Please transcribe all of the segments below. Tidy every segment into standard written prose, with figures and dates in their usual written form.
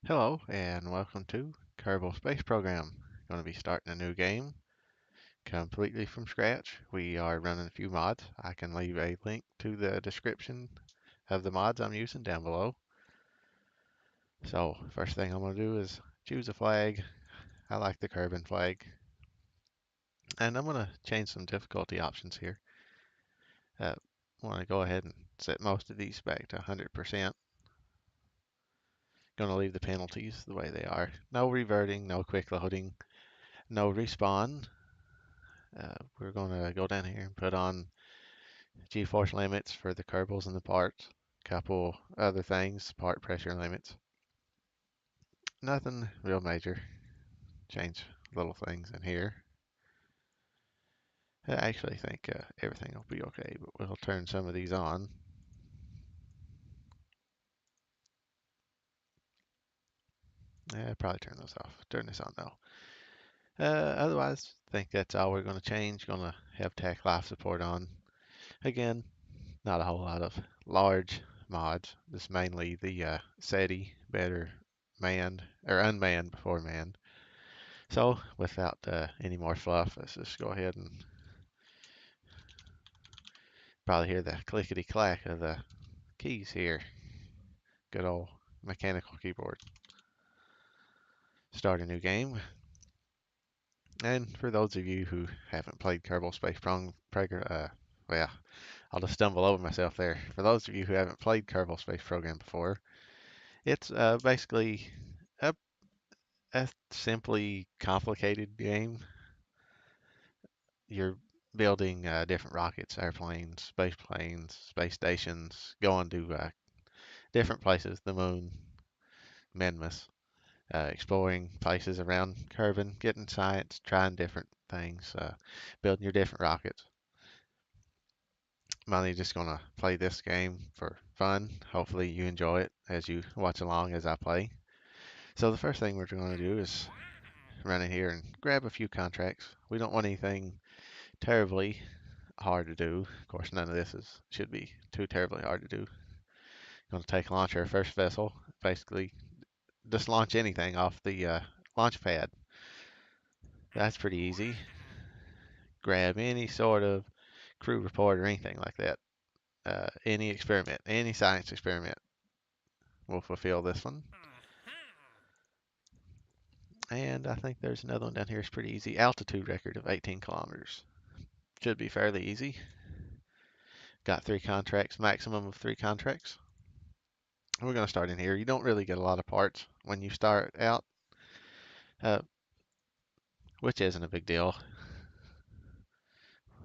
Hello and welcome to Kerbal Space Program. Going to be starting a new game completely from scratch. We are running a few mods. I can leave a link to the description of the mods I'm using down below. So first thing I'm going to do is choose a flag. I like the Kerbin flag. And I'm going to change some difficulty options here. I want to go ahead and set most of these back to 100%. Going to leave the penalties the way they are. No reverting, no quick loading, no respawn. We're going to go down here and put on G-force limits for the Kerbals and the parts. Couple other things, part pressure limits. Nothing real major. Change little things in here. I actually think everything will be okay, but we'll turn some of these on. Probably turn those off. Turn this on though. Otherwise, I think that's all we're going to change. Going to have TAC life support on. Again, not a whole lot of large mods. This mainly the SETI, better manned or unmanned before manned. So without any more fluff, let's just go ahead and probably hear the clickety clack of the keys here. Good old mechanical keyboard. Start a new game. And for those of you who haven't played Kerbal Space well, I'll just stumble over myself there. For those of you who haven't played Kerbal Space Program before, it's basically a simply complicated game. You're building different rockets, airplanes, space planes, space stations, going to different places, the moon, Menmus, exploring places around Kerbin, getting science, trying different things, building your different rockets. I'm only just going to play this game for fun. Hopefully you enjoy it as you watch along as I play. So the first thing we're going to do is run in here and grab a few contracts. We don't want anything terribly hard to do. Of course, none of this should be too terribly hard to do. Going to take launch our first vessel. Basically, just launch anything off the launch pad. That's pretty easy. Grab any sort of crew report or anything like that. Any experiment, any science experiment will fulfill this one. And I think there's another one down here. It's pretty easy. Altitude record of 18 kilometers. Should be fairly easy. Got 3 contracts, maximum of 3 contracts. We're going to start in here. You don't really get a lot of parts when you start out, uh, which isn't a big deal.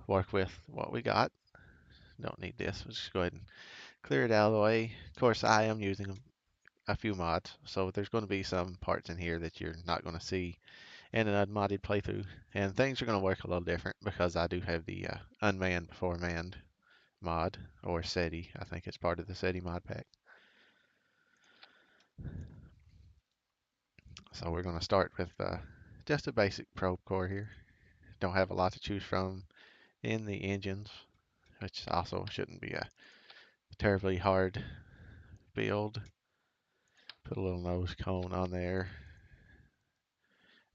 Work with what we got. Don't need this. Let's just go ahead and clear it out of the way. Of course, I am using a few mods, so there's going to be some parts in here that you're not going to see in an unmodded playthrough, and things are going to work a little different because I do have the Unmanned before manned mod, or SETI. I think it's part of the SETI mod pack. So we're going to start with just a basic probe core here. Don't have a lot to choose from in the engines, which also shouldn't be a terribly hard build. Put a little nose cone on there.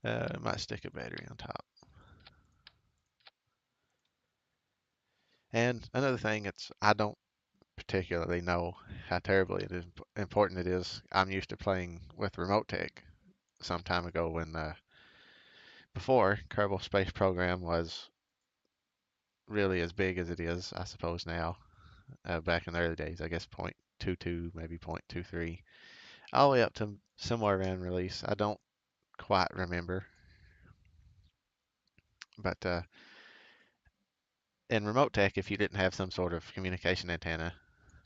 Might stick a battery on top. And another thing, I don't particularly know how terribly important it is. I'm used to playing with remote tech some time ago when before Kerbal Space Program was really as big as it is, I suppose now. Back in the early days, I guess 0.22, maybe 0.23, all the way up to somewhere around release. I don't quite remember, but in remote tech, if you didn't have some sort of communication antenna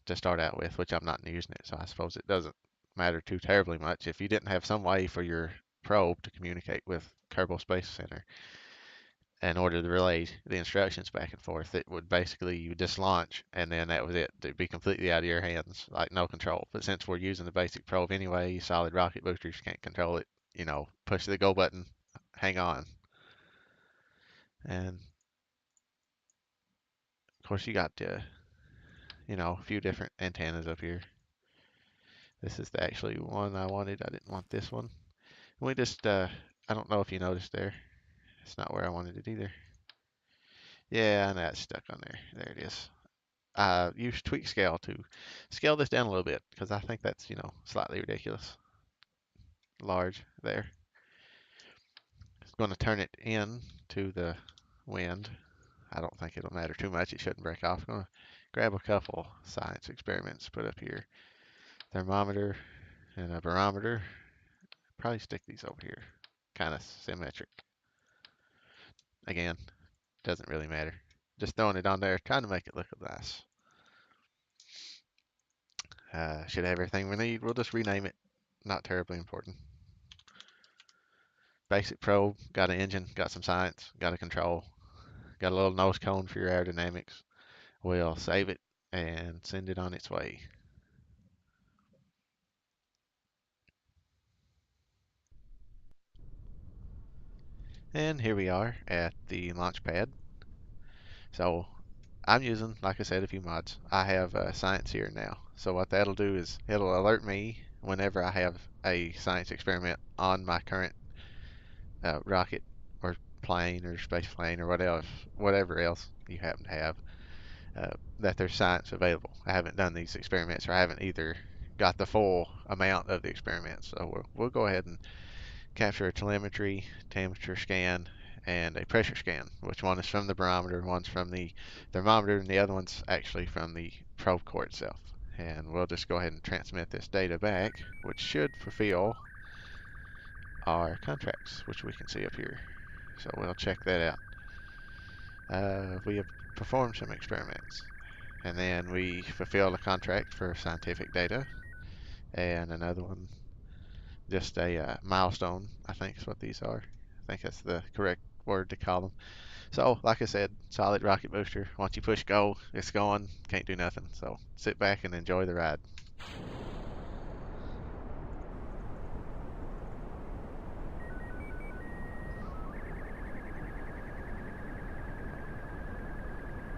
to start out with, which I'm not using it, so I suppose it doesn't matter too terribly much. If you didn't have some way for your probe to communicate with Kerbal Space Center in order to relay the instructions back and forth, it would basically you just launch and then that was it. It'd be completely out of your hands, like no control. But since we're using the basic probe anyway, solid rocket boosters can't control it. Push the go button, hang on, and of course you got a few different antennas up here. This is the actually one I wanted. I didn't want this one. We just, I don't know if you noticed there. It's not where I wanted it either. Yeah, and that's stuck on there. There it is. Use tweak scale to scale this down a little bit because I think that's, slightly ridiculous. Large there. It's going to turn it in to the wind. I don't think it'll matter too much. It shouldn't break off. I'm going to grab a couple science experiments, put up here. Thermometer and a barometer. Probably stick these over here. Kind of symmetric. Again, doesn't really matter. Just throwing it on there, trying to make it look nice. Should have everything we need. We'll just rename it. Not terribly important. Basic probe, got an engine, got some science, got a control, got a little nose cone for your aerodynamics. We'll save it and send it on its way. And here we are at the launch pad. So I'm using, like I said, a few mods. I have science here now. So what that'll do is it'll alert me whenever I have a science experiment on my current rocket or plane or space plane or whatever else you happen to have, that there's science available. I haven't done these experiments, or I haven't either got the full amount of the experiments. So we'll go ahead and capture a telemetry, temperature scan, and a pressure scan. Which one is from the barometer, one's from the thermometer, and the other one's actually from the probe core itself. And we'll just go ahead and transmit this data back, which should fulfill our contracts, which we can see up here. So we'll check that out. We have performed some experiments, and then we fulfilled a contract for scientific data, and another one, just a milestone, I think is what these are. I think that's the correct word to call them. So, like I said, solid rocket booster. Once you push go, it's going. Can't do nothing. So, sit back and enjoy the ride.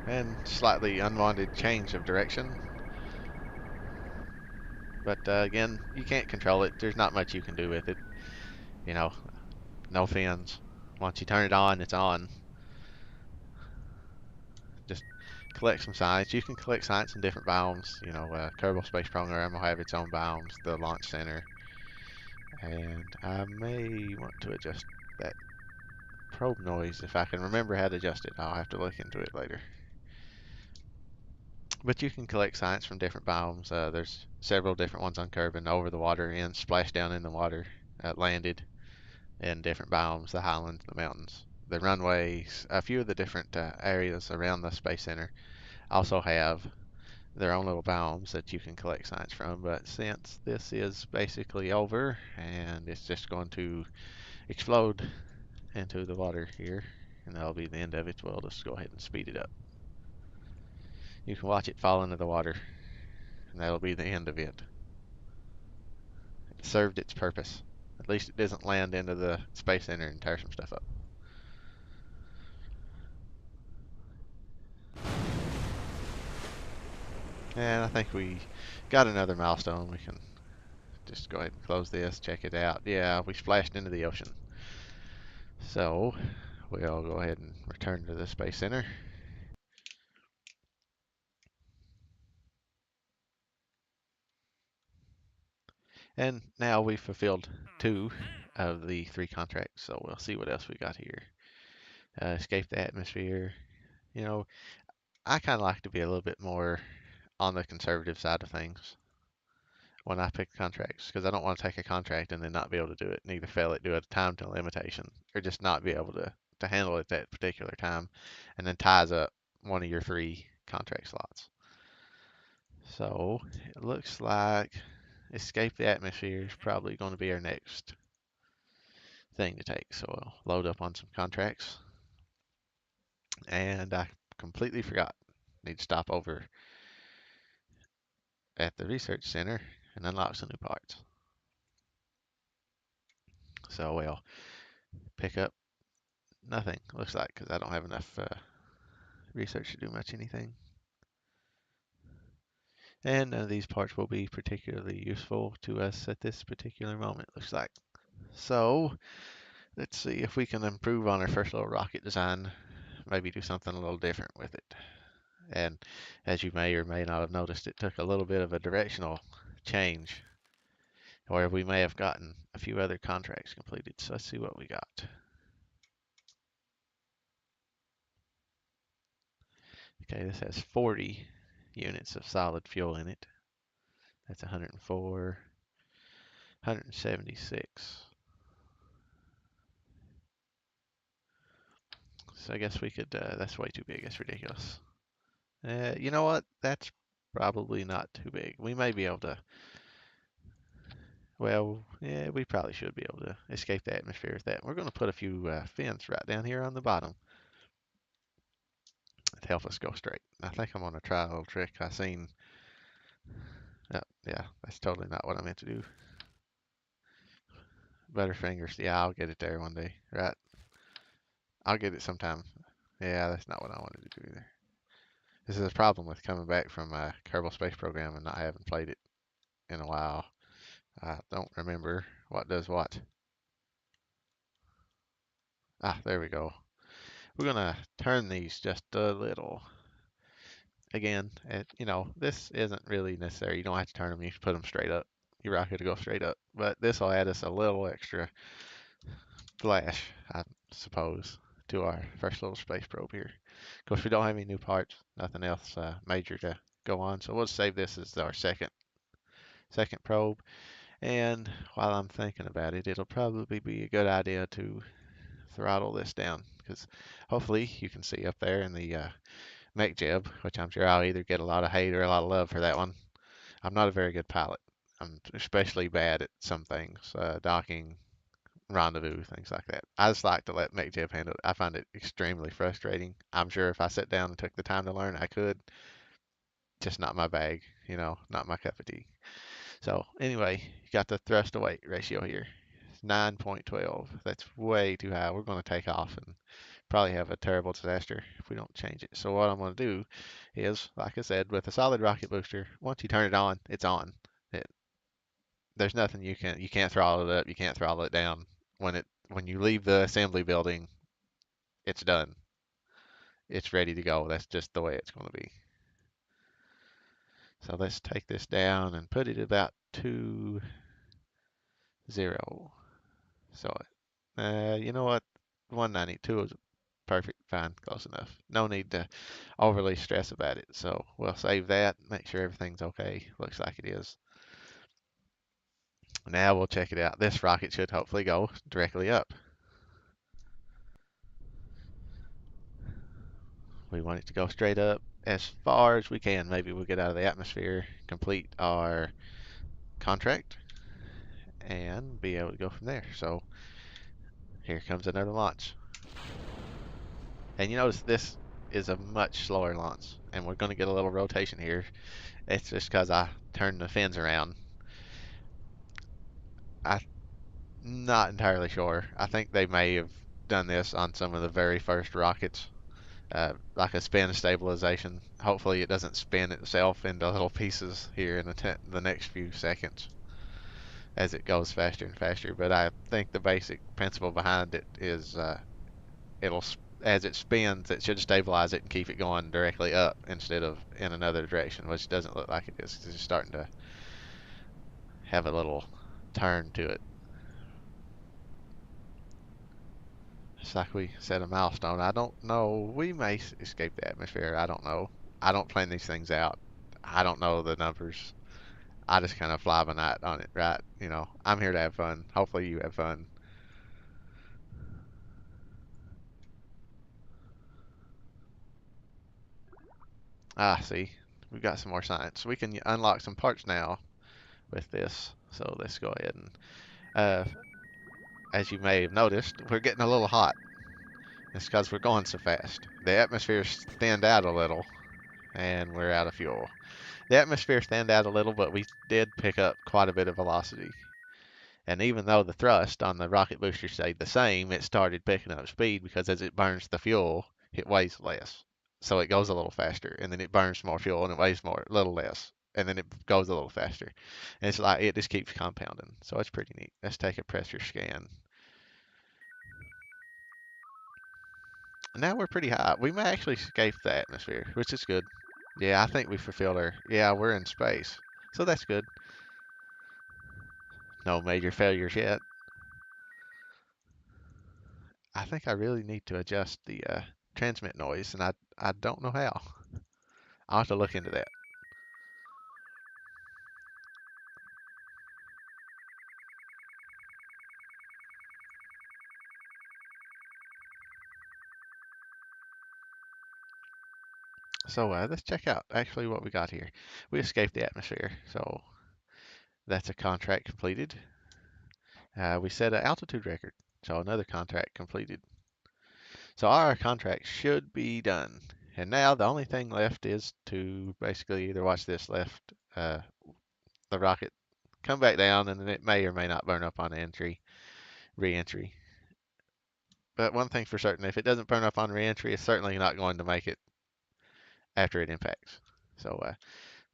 And slightly unwanted change of direction. But again, you can't control it. There's not much you can do with it. You know, no fins. Once you turn it on, it's on. Just collect some science. You can collect science in different biomes. Kerbal Space program will have its own biomes, the launch center. And I may want to adjust that probe noise if I can remember how to adjust it. I'll have to look into it later. But you can collect science from different biomes. There's several different ones on Kerbin, over the water and splashed down in the water, landed in different biomes, the highlands, the mountains, the runways. A few of the different areas around the Space Center also have their own little biomes that you can collect science from. But since this is basically over and it's just going to explode into the water here, and that'll be the end of it, we'll just go ahead and speed it up. You can watch it fall into the water, and that'll be the end of it. It served its purpose. At least it doesn't land into the Space Center and tear some stuff up. And I think we got another milestone. We can just go ahead and close this, check it out. Yeah, we splashed into the ocean. So we'll go ahead and return to the Space Center. And now we've fulfilled 2 of the 3 contracts. So we'll see what else we got here. Escape the atmosphere. You know, I kind of like to be a little bit more on the conservative side of things when I pick contracts, because I don't want to take a contract and then not be able to do it, and either fail it due to time to limitation, or just not be able to handle it that particular time, and then ties up one of your 3 contract slots. So it looks like escape the atmosphere is probably going to be our next thing to take. So I'll load up on some contracts, and I completely forgot. Need to stop over at the research center and unlock some new parts. So we'll pick up nothing, looks like, because I don't have enough research to do much anything. And none of these parts will be particularly useful to us at this particular moment, looks like. So, let's see if we can improve on our first little rocket design, maybe do something a little different with it. And as you may or may not have noticed, it took a little bit of a directional change where we may have gotten a few other contracts completed. So let's see what we got. Okay, this has 40 units of solid fuel in it. That's 104, 176. So I guess we could, that's way too big. That's ridiculous. You know what? That's probably not too big. We may be able to, well, yeah, we probably should be able to escape the atmosphere with that. We're going to put a few fins right down here on the bottom to help us go straight. I think I'm going to try a little trick I seen. Yeah, that's totally not what I meant to do. Butterfingers. Yeah, I'll get it there one day. Right. I'll get it sometime. Yeah, that's not what I wanted to do either. This is a problem with coming back from a Kerbal Space program and not having played it in a while. I don't remember what does what. Ah, there we go. We're gonna turn these just a little. Again, this isn't really necessary. You don't have to turn them. You can put them straight up. Your rocket will go straight up. But this will add us a little extra flash, I suppose, to our first little space probe here. Of course, we don't have any new parts. Nothing else major to go on. So we'll save this as our second probe. And while I'm thinking about it, it'll probably be a good idea to throttle this down because hopefully you can see up there in the Mechjeb, which I'm sure I'll either get a lot of hate or a lot of love for that one. I'm not a very good pilot. I'm especially bad at some things, docking, rendezvous, things like that. I just like to let Mechjeb handle it. I find it extremely frustrating. I'm sure if I sat down and took the time to learn, I could. Just not my bag, not my cup of tea. So anyway, you got the thrust to weight ratio here. 9.12. That's way too high. We're going to take off and probably have a terrible disaster if we don't change it. So what I'm going to do is, like I said, with a solid rocket booster, once you turn it on, it's on. It, there's nothing you can't throttle it up, you can't throttle it down. When you leave the assembly building, it's done. It's ready to go. That's just the way it's going to be. So let's take this down and put it about 2.0. So you know what? 192 is perfect, fine, close enough. No need to overly stress about it. So we'll save that, make sure everything's okay. Looks like it is. Now we'll check it out. This rocket should hopefully go directly up. We want it to go straight up as far as we can. Maybe we'll get out of the atmosphere, complete our contract, and be able to go from there. So here comes another launch. And you notice this is a much slower launch, and we're going to get a little rotation here. It's just because I turned the fins around. I'm not entirely sure. I think they may have done this on some of the very first rockets, like a spin stabilization. Hopefully it doesn't spin itself into little pieces here in the next few seconds as it goes faster and faster. But I think the basic principle behind it is it'll as it spins, it should stabilize it and keep it going directly up instead of in another direction, which doesn't look like it is. It's starting to have a little turn to it. It's like we set a milestone. I don't know. We may escape the atmosphere. I don't know. I don't plan these things out. I don't know the numbers. I just kind of fly by night on it, right? I'm here to have fun. Hopefully you have fun. Ah, see, we've got some more science. We can unlock some parts now with this. So let's go ahead and, uh, as you may have noticed, we're getting a little hot. It's because we're going so fast. The atmosphere's thinned out a little, and we're out of fuel. The atmosphere thinned out a little, but we did pick up quite a bit of velocity. And even though the thrust on the rocket booster stayed the same, it started picking up speed because as it burns the fuel, it weighs less. So it goes a little faster, and then it burns more fuel and it weighs a little less. and then it goes a little faster. And it's like it just keeps compounding. So it's pretty neat. Let's take a pressure scan. Now we're pretty high. We may actually escape the atmosphere, which is good. Yeah, I think we fulfilled our. Yeah, we're in space. So that's good. No major failures yet. I think I really need to adjust the transmit noise, and I don't know how. I'll have to look into that. So let's check out actually what we got here. We escaped the atmosphere, so that's a contract completed. We set an altitude record, so another contract completed. So our contract should be done. And now the only thing left is to basically either watch this left, the rocket come back down, and then it may or may not burn up on re-entry. But one thing for certain, if it doesn't burn up on re-entry, it's certainly not going to make it after it impacts. So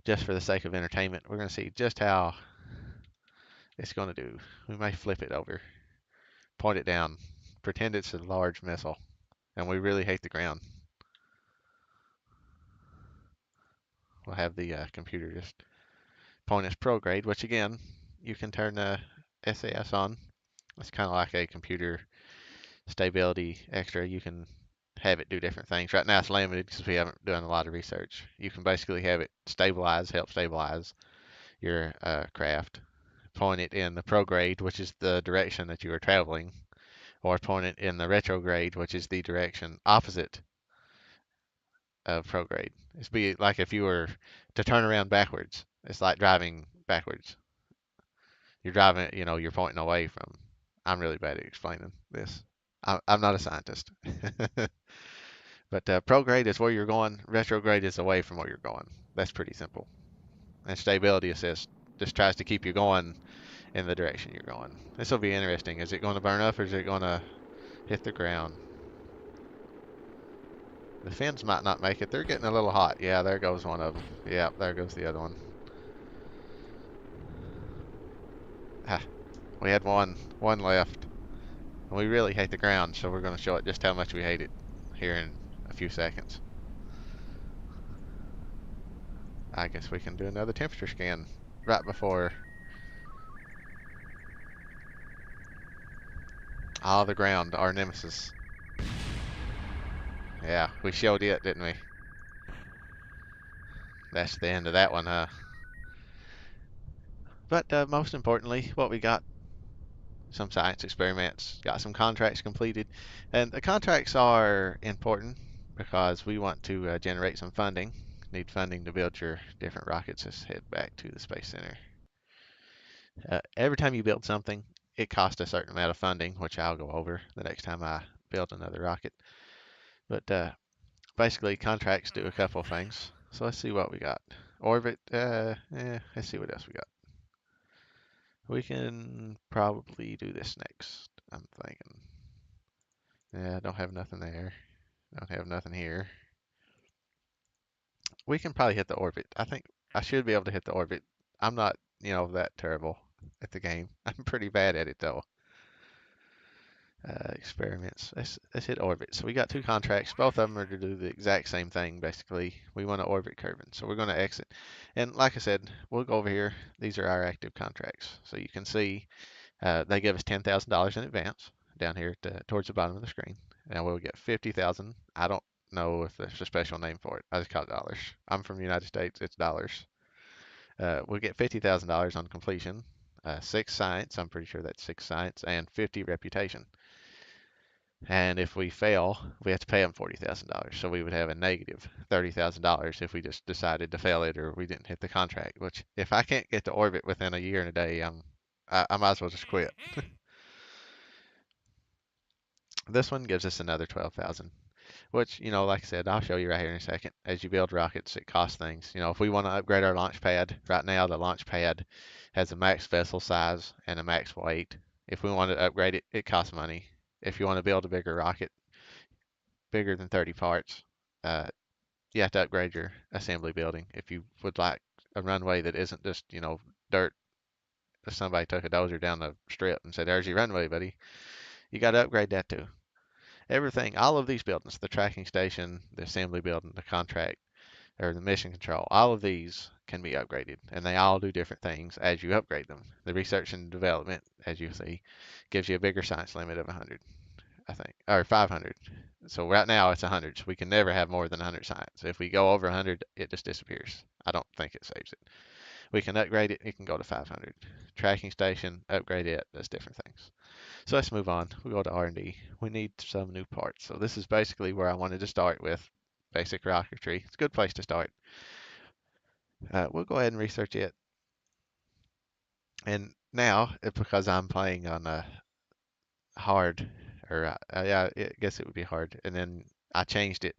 just for the sake of entertainment, we're going to see just how it's going to do. We may flip it over, point it down, pretend it's a large missile, and we really hate the ground. We'll have the computer just point us prograde, which again, you can turn the SAS on. It's kind of like a computer stability extra. You can have it do different things. Right now it's limited because we haven't done a lot of research. You can basically have it stabilize, help stabilize your craft, point it in the prograde, which is the direction that you are traveling, or point it in the retrograde, which is the direction opposite of prograde. It's be like if you were to turn around backwards. It's like driving backwards. You're driving, you're pointing away from. I'm really bad at explaining this. I'm not a scientist. But prograde is where you're going. Retrograde is away from where you're going. That's pretty simple. And stability assist just tries to keep you going in the direction you're going. This will be interesting. Is it going to burn up or is it going to hit the ground? The fins might not make it. They're getting a little hot. Yeah, there goes one of them. Yeah, there goes the other one. Ah, we had one left. We really hate the ground, so we're going to show it just how much we hate it here in a few seconds. I guess we can do another temperature scan right before. Ah, the ground, our nemesis. Yeah, we showed it, didn't we? That's the end of that one, huh? But most importantly, what we got, some science experiments, got some contracts completed. And the contracts are important because we want to generate some funding. Need funding to build your different rockets. Let's head back to the Space Center. Every time you build something, it costs a certain amount of funding, which I'll go over the next time I build another rocket. But basically, contracts do a couple of things. So let's see what we got. Orbit, let's see what else we got. We can probably do this next, I'm thinking. Yeah, I don't have nothing there. Don't have nothing here. We can probably hit the orbit. I think I should be able to hit the orbit. I'm not, that terrible at the game. I'm pretty bad at it though. Experiments. Let's hit orbit. So we got two contracts. Both of them are to do the exact same thing, basically. We want to orbit Kerbin. So we're going to exit. And like I said, we'll go over here. These are our active contracts. So you can see they give us $10,000 in advance down here towards the bottom of the screen. And we'll get 50,000. I don't know if there's a special name for it. I just call it dollars. I'm from the United States. It's dollars. We'll get $50,000 on completion. 6 science. I'm pretty sure that's 6 science. And 50 reputation. And if we fail, we have to pay them $40,000. So we would have a negative $30,000 if we just decided to fail it or we didn't hit the contract. Which, if I can't get to orbit within a year and a day, I might as well just quit. This one gives us another 12,000, which, like I said, I'll show you right here in a second. As you build rockets, it costs things. If we want to upgrade our launch pad, right now the launch pad has a max vessel size and a max weight. If we want to upgrade it, it costs money. If you want to build a bigger rocket, bigger than 30 parts, uh, you have to upgrade your assembly building. If you would like a runway that isn't just, dirt. If somebody took a dozer down the strip and said, "There's your runway, buddy," you got to upgrade that too. Everything, all of these buildings, the tracking station, the assembly building, the contract, or the mission control, all of these can be upgraded, and they all do different things as you upgrade them. The research and development, as you see, gives you a bigger science limit of 100, I think, or 500. So right now it's 100, so we can never have more than 100 science. If we go over 100, it just disappears. I don't think it saves it. We can upgrade it, it can go to 500. Tracking station, upgrade it, does different things. So let's move on. We go to R&D. We need some new parts. So this is basically where I wanted to start with basic rocketry. It's a good place to start. We'll go ahead and research it. And now, because I'm playing on a hard, or yeah, I guess it would be hard. And then I changed it,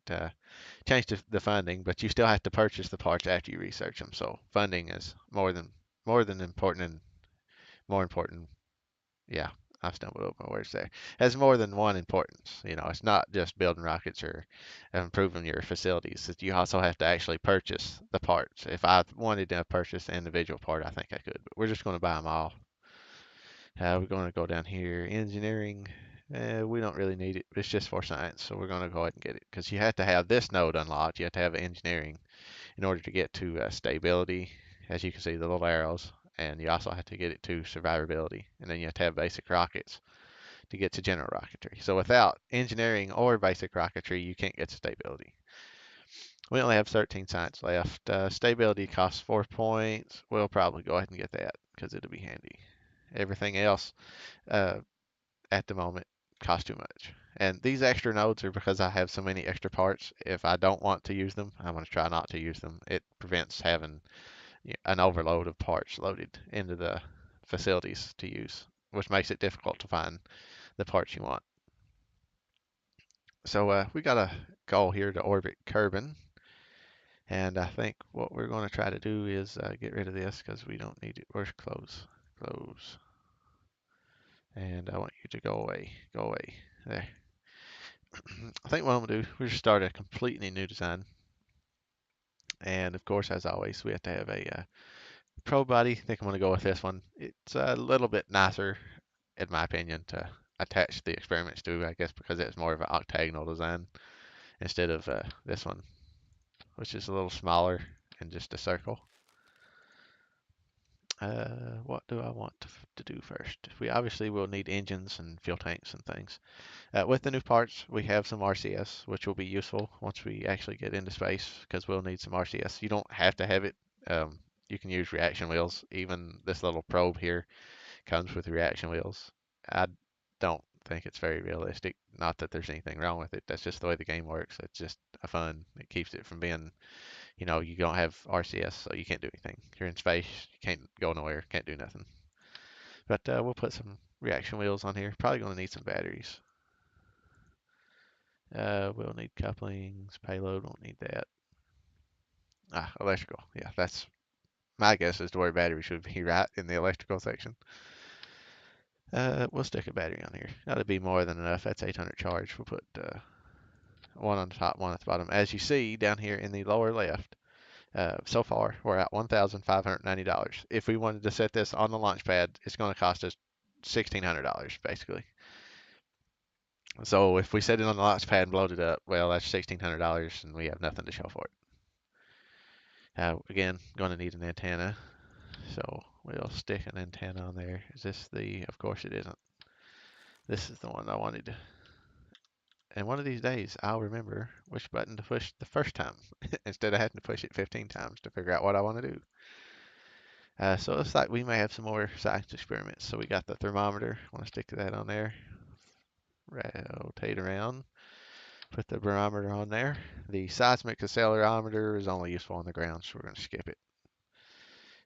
changed the funding, but you still have to purchase the parts after you research them. So funding is more than important and more important. Yeah, I stumbled over my words there. Has more than one importance. It's not just building rockets or improving your facilities. You also have to actually purchase the parts. If I wanted to purchase an individual part, I think I could, but we're just going to buy them all. We're going to go down here, engineering. We don't really need it. It's just for science, so we're going to go ahead and get it because you have to have this node unlocked. You have to have engineering in order to get to stability, as you can see the little arrows, and you also have to get it to survivability, and then you have to have basic rockets to get to general rocketry. So without engineering or basic rocketry, you can't get to stability. We only have 13 science left. Stability costs 4 points. We'll probably go ahead and get that because it'll be handy. Everything else uh, at the moment costs too much. And these extra nodes are because I have so many extra parts. If I don't want to use them, I'm going to try not to use them. It prevents having an overload of parts loaded into the facilities to use, which makes it difficult to find the parts you want. So we got a goal here to orbit Kerbin, and I think what we're going to try to do is get rid of this because we don't need it. Where's close? Close. And I want you to go away. Go away. There. I think what I'm going to do, we're just start a completely new design. And of course, as always, we have to have a probe body. I think I'm going to go with this one. It's a little bit nicer, in my opinion, to attach the experiments to, I guess, because it's more of an octagonal design instead of this one, which is a little smaller and just a circle. What do I want to do first? We obviously will need engines and fuel tanks and things. With the new parts, we have some RCS, which will be useful once we actually get into space, because we'll need some RCS. You don't have to have it. You can use reaction wheels. Even this little probe here comes with reaction wheels. I don't think it's very realistic. Not that there's anything wrong with it. That's just the way the game works. It's just a fun. It keeps it from being, you don't have RCS, so you can't do anything. You're in space, you can't go nowhere, can't do nothing. But we'll put some reaction wheels on here. Probably going to need some batteries. We'll need couplings, payload, won't need that. Electrical. Yeah, that's my guess as to where battery should be right in the electrical section. We'll stick a battery on here. That'll be more than enough. That's 800 charge. We'll put one on the top, one at the bottom. As you see down here in the lower left, so far we're at $1,590. If we wanted to set this on the launch pad, it's going to cost us $1,600 basically. So if we set it on the launch pad and bloat it up, well, that's $1,600 and we have nothing to show for it. Again, going to need an antenna. So we'll stick an antenna on there. Is this the, of course it isn't. This is the one I wanted. And one of these days, I'll remember which button to push the first time instead of having to push it 15 times to figure out what I want to do. So it looks like we may have some more science experiments. So we got the thermometer. I want to stick to that on there. Rotate around. Put the barometer on there. The seismic accelerometer is only useful on the ground, so we're going to skip it.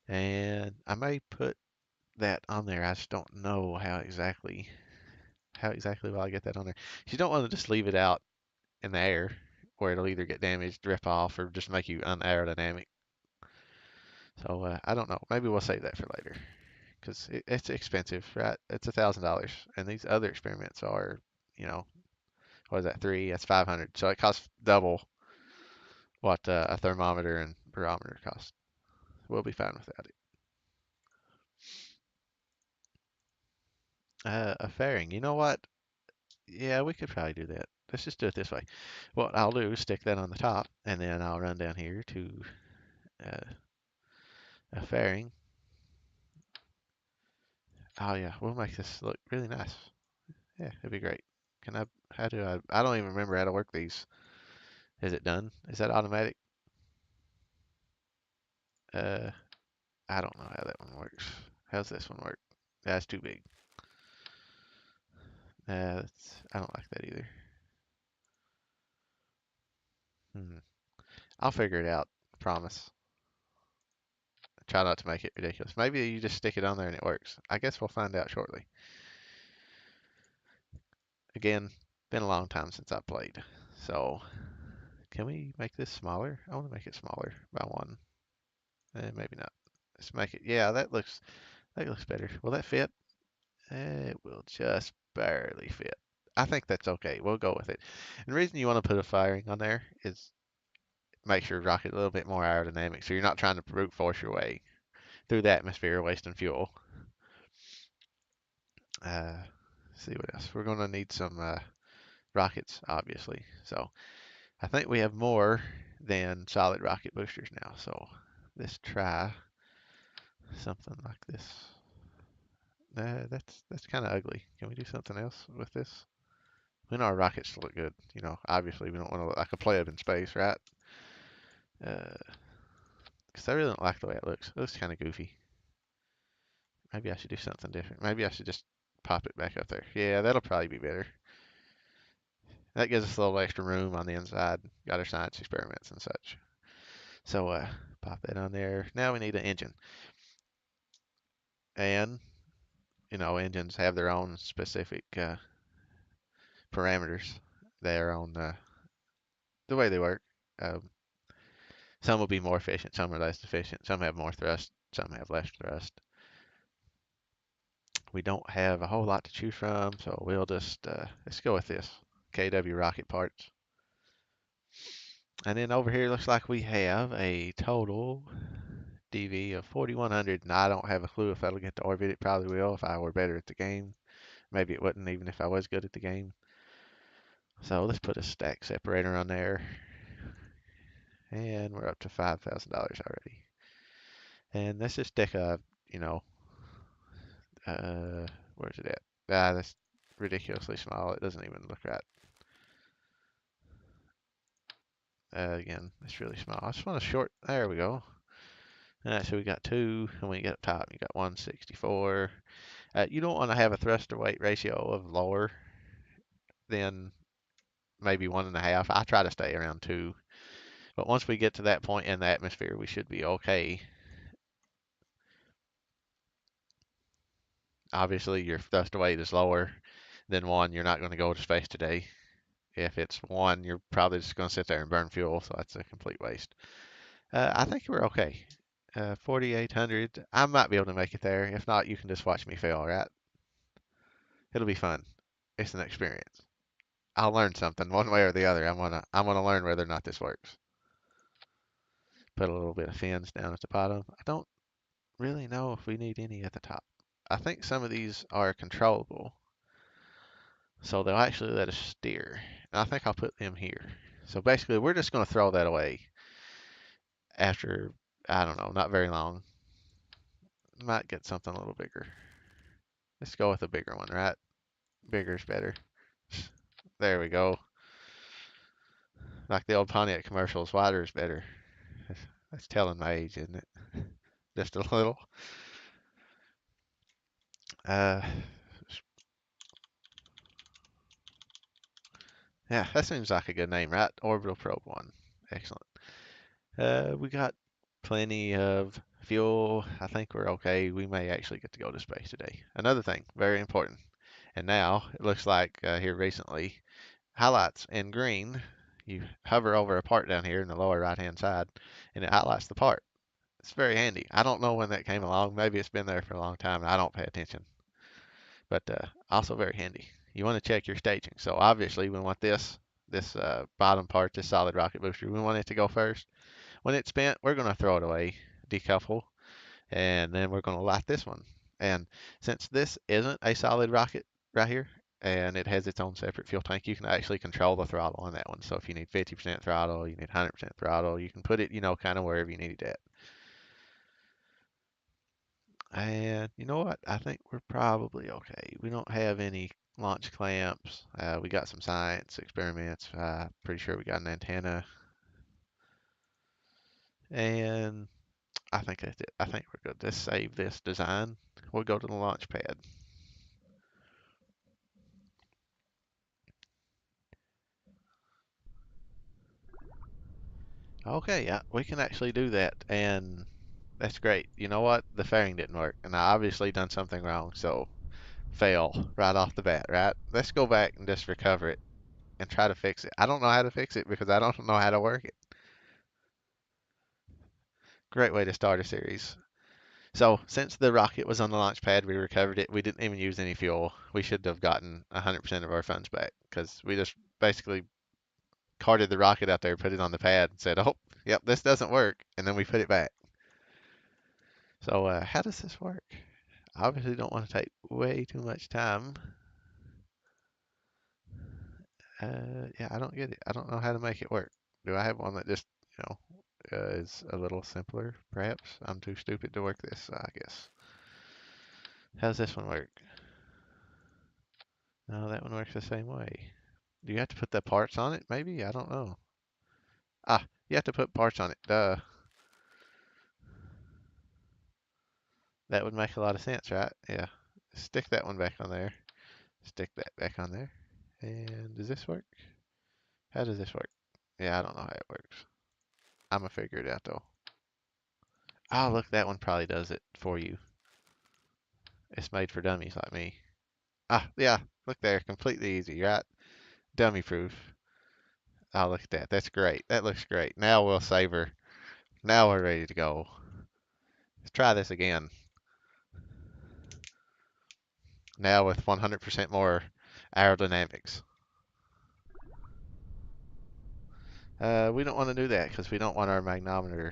And I may put that on there. I just don't know how exactly will I get that on there. You don't want to just leave it out in the air where it'll either get damaged, rip off, or just make you unaerodynamic. So I don't know. Maybe we'll save that for later because it's expensive, right? It's $1,000, and these other experiments are, what is that? Three? That's 500. So it costs double what a thermometer and barometer cost. We'll be fine without it. A fairing. You know what? Yeah, we could probably do that. Let's just do it this way. What I'll do is stick that on the top, and then I'll run down here to uh, a fairing. Oh yeah, we'll make this look really nice. Yeah, it'd be great. Can I? How do I? I don't even remember how to work these. Is it done? Is that automatic? Uh, I don't know how that one works. How's this one work? That's too big. I don't like that either. Hmm. I'll figure it out. Promise. Try not to make it ridiculous. Maybe you just stick it on there and it works. I guess we'll find out shortly. Again, been a long time since I played. So, can we make this smaller? I want to make it smaller by one. Maybe not. Let's make it. Yeah, that looks better. Will that fit? It will just barely fit. I think that's okay. We'll go with it. And the reason you want to put a firing on there is make your rocket a little bit more aerodynamic, so you're not trying to brute force your way through the atmosphere wasting fuel. Let's see what else. We're gonna need some rockets, obviously. So I think we have more than solid rocket boosters now. So let's try something like this. That's kind of ugly. Can we do something else with this? We know our rockets look good. Obviously we don't want to look like a pleb in space, right? Because I really don't like the way it looks. It looks kind of goofy. Maybe I should do something different. Maybe I should just pop it back up there. Yeah, that'll probably be better. That gives us a little extra room on the inside. Got our science experiments and such. So pop that on there. Now we need an engine. And, engines have their own specific parameters. Their own, the way they work. Um, some will be more efficient, some are less efficient. Some have more thrust, some have less thrust. We don't have a whole lot to choose from, so we'll just, let's go with this. KW rocket parts. And then over here looks like we have a total DV of 4100, and I don't have a clue if that'll get to orbit. It probably will if I were better at the game. Maybe it wouldn't even if I was good at the game. So let's put a stack separator on there. And we're up to $5,000 already. And let's just stick a, you know, where's it at? That's ridiculously small. It doesn't even look right. Again, it's really small. I just want a short, there we go. Alright, so we got two, and when you get up top, you got 164. You don't want to have a thrust to weight ratio of lower than maybe 1.5. I try to stay around 2. But once we get to that point in the atmosphere, we should be okay. Obviously, your thrust to weight is lower than 1. You're not going to go to space today. If it's 1, you're probably just going to sit there and burn fuel, so that's a complete waste. I think we're okay. 4,800. I might be able to make it there. If not, you can just watch me fail, right? It'll be fun. It's an experience. I'll learn something one way or the other. I wanna learn whether or not this works. Put a little bit of fins down at the bottom. I don't really know if we need any at the top. I think some of these are controllable, so they'll actually let us steer. And I think I'll put them here. So basically, we're just going to throw that away after, I don't know, not very long. Might get something a little bigger. Let's go with a bigger one, right? Bigger's better. There we go. Like the old Pontiac commercials, wider is better. That's telling my age, isn't it? Just a little. Uh, yeah, that seems like a good name, right? Orbital Probe 1. Excellent. We got plenty of fuel. I think we're okay. We may actually get to go to space today. Another thing, very important. And now it looks like here recently, highlights in green. You hover over a part down here in the lower right hand side, and it highlights the part. It's very handy. I don't know when that came along. Maybe it's been there for a long time and I don't pay attention. But also very handy. You want to check your staging. So obviously we want this bottom part, this solid rocket booster, we want it to go first. When it's spent, we're going to throw it away. decouple, and then we're going to light this one. And since this isn't a solid rocket right here, and it has its own separate fuel tank, you can actually control the throttle on that one. So if you need 50% throttle, you need 100% throttle, you can put it, kind of wherever you need it at. And you know what? I think we're probably okay. We don't have any launch clamps. We got some science experiments. Pretty sure we got an antenna. And I think that's it. I think we're good. Let's save this design. We'll go to the launch pad. Okay, yeah, we can actually do that. And that's great. You know what? The fairing didn't work. And I obviously done something wrong. So fail right off the bat, right? Let's go back and just recover it and try to fix it. I don't know how to fix it because I don't know how to work it. Great way to start a series. So, since the rocket was on the launch pad, we recovered it. We didn't even use any fuel. We should have gotten 100% of our funds back because we just basically carted the rocket out there, put it on the pad, and said, "Oh, yep, this doesn't work," and then we put it back. So, how does this work? I obviously don't want to take way too much time. Yeah, I don't get it. I don't know how to make it work. Do I have one that just, is a little simpler, perhaps? I'm too stupid to work this, I guess. How does this one work? No, that one works the same way. Do you have to put the parts on it? Maybe? I don't know. Ah, you have to put parts on it. Duh. That would make a lot of sense, right? Yeah. Stick that one back on there. Stick that back on there. And does this work? How does this work? Yeah, I don't know how it works. I'm gonna figure it out though. Oh, look, that one probably does it for you. It's made for dummies like me. Ah, yeah, look there, completely easy, right? Dummy proof. Oh, look at that. That's great. That looks great. Now we'll savor. Now we're ready to go. Let's try this again. Now with 100% more aerodynamics. We don't want to do that because we don't want our magnometer,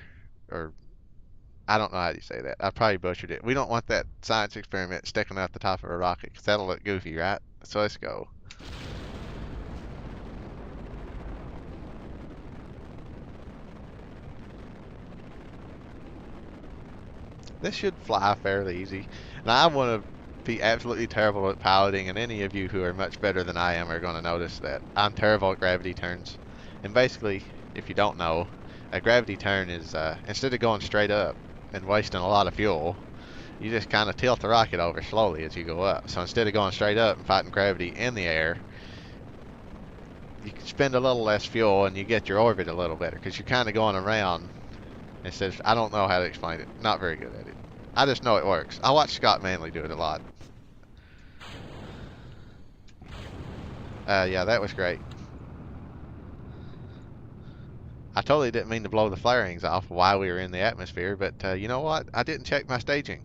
or I don't know how you say that. I probably butchered it. We don't want that science experiment sticking out the top of a rocket because that'll look goofy, right? So let's go. This should fly fairly easy. And I want to be absolutely terrible at piloting, and any of you who are much better than I am are going to notice that I'm terrible at gravity turns. And basically, if you don't know, a gravity turn is instead of going straight up and wasting a lot of fuel, you just kind of tilt the rocket over slowly as you go up. So instead of going straight up and fighting gravity in the air, you can spend a little less fuel and you get your orbit a little better because you're kind of going around instead of, I don't know how to explain it. Not very good at it. I just know it works. I watch Scott Manley do it a lot. Yeah, that was great. I totally didn't mean to blow the flare rings off while we were in the atmosphere, but you know what? I didn't check my staging.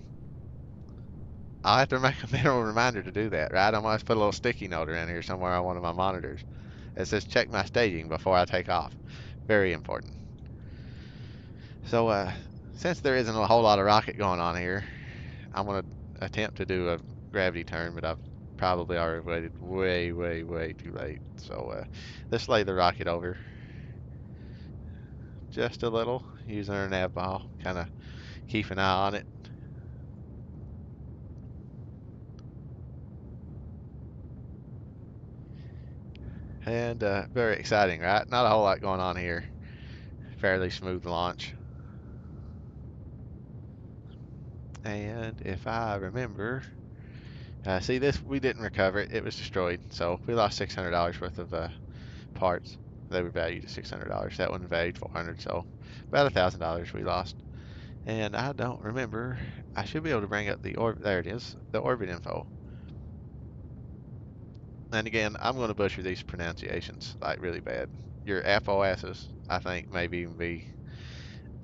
I'll have to make a mental reminder to do that, right? I might put a little sticky note around here somewhere on one of my monitors. It says check my staging before I take off. Very important. So, since there isn't a whole lot of rocket going on here, I'm going to attempt to do a gravity turn, but I've probably already waited way, way, way too late. So, let's lay the rocket over just a little, using our nav ball, kind of keep an eye on it. And very exciting, right? Not a whole lot going on here. Fairly smooth launch. And if I remember, see this, we didn't recover it. It was destroyed. So we lost $600 worth of parts. They were valued at $600. That one valued 400, so about $1,000 we lost. And I don't remember. I should be able to bring up the orbit. There it is, the orbit info. And again, I'm going to butcher these pronunciations like really bad. Your apoasis, I think, maybe even be.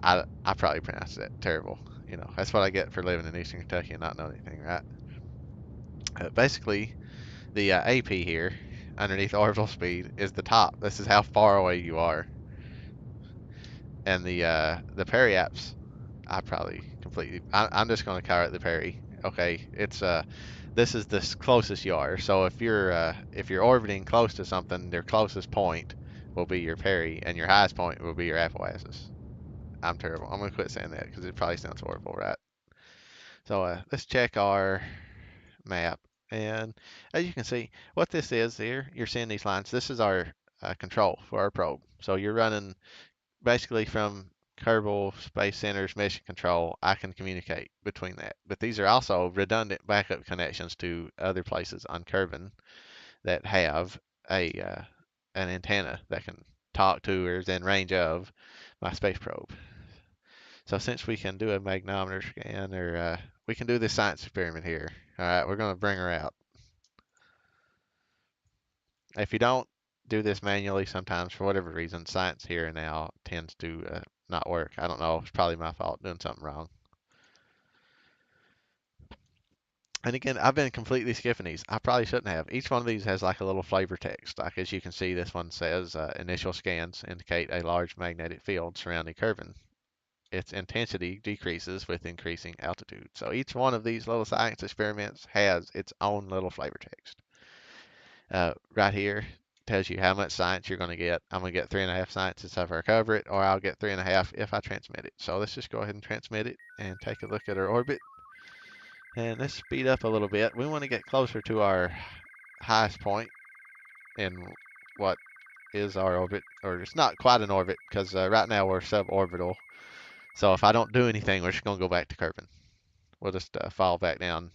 I probably pronounced that terrible. You know, that's what I get for living in Eastern Kentucky and not knowing anything, right? Basically, the AP here underneath orbital speed is the top. This is how far away you are. And the periaps, I probably completely. I'm just going to call it the parry. Okay, it's this is the closest you are. So if you're orbiting close to something, their closest point will be your parry, and your highest point will be your apoapsis. I'm terrible. I'm gonna quit saying that because it probably sounds horrible, right? So let's check our map, and as you can see, what this is here, you're seeing these lines. This is our control for our probe. So you're running basically from Kerbal Space Center's mission control. I can communicate between that, but these are also redundant backup connections to other places on Kerbin that have a an antenna that can talk to or is in range of my space probe. So since we can do a magnometer scan, or we can do this science experiment here. All right, we're going to bring her out. If you don't do this manually, sometimes for whatever reason, science here and now tends to not work. I don't know. It's probably my fault doing something wrong. And again, I've been completely skipping these. I probably shouldn't have. Each one of these has like a little flavor text. Like as you can see, this one says initial scans indicate a large magnetic field surrounding Kerbin. Its intensity decreases with increasing altitude. So each one of these little science experiments has its own little flavor text. Right here tells you how much science you're going to get. I'm going to get 3.5 science if I recover it, or I'll get 3.5 if I transmit it. So let's just go ahead and transmit it and take a look at our orbit. And let's speed up a little bit. We want to get closer to our highest point in what is our orbit, or it's not quite an orbit because right now we're suborbital. So if I don't do anything, we're just going to go back to Kerbin. We'll just fall back down.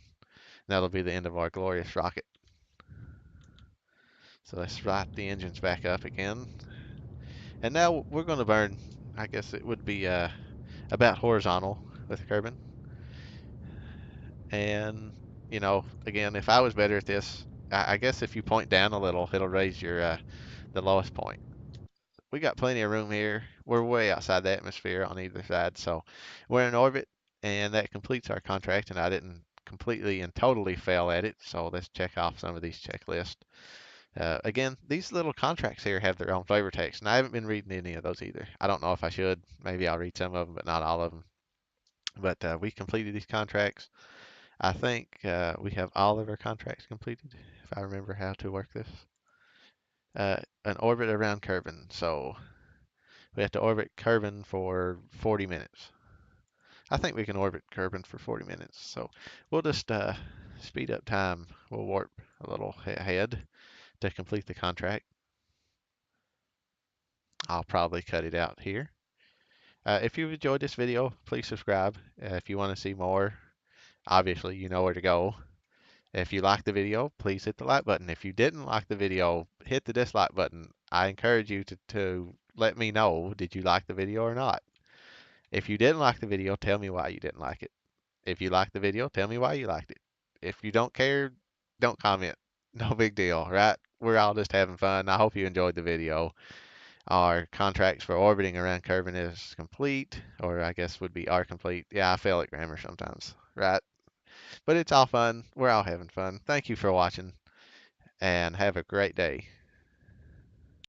That'll be the end of our glorious rocket. So let's start the engines back up again. And now we're going to burn, I guess it would be about horizontal with Kerbin. And, you know, again, if I was better at this, I guess if you point down a little, it'll raise your the lowest point. We got plenty of room here. We're way outside the atmosphere on either side, so we're in orbit, and that completes our contract. And I didn't completely and totally fail at it, so let's check off some of these checklists. Again, these little contracts here have their own flavor text, and I haven't been reading any of those either. I don't know if I should. Maybe I'll read some of them, but not all of them. But we completed these contracts. I think we have all of our contracts completed, if I remember how to work this. An orbit around Kerbin. So we have to orbit Kerbin for 40 minutes. I think we can orbit Kerbin for 40 minutes. So we'll just speed up time. We'll warp a little ahead to complete the contract. I'll probably cut it out here. If you've enjoyed this video, please subscribe. If you want to see more, obviously you know where to go. If you liked the video, please hit the like button. If you didn't like the video, hit the dislike button. I encourage you to let me know, did you like the video or not? If you didn't like the video, tell me why you didn't like it. If you liked the video, tell me why you liked it. If you don't care, don't comment. No big deal, right? We're all just having fun. I hope you enjoyed the video. Our contracts for orbiting around Kerbin is complete, or I guess would be are complete. Yeah, I fail at grammar sometimes, right? But it's all fun. We're all having fun. Thank you for watching, and have a great day.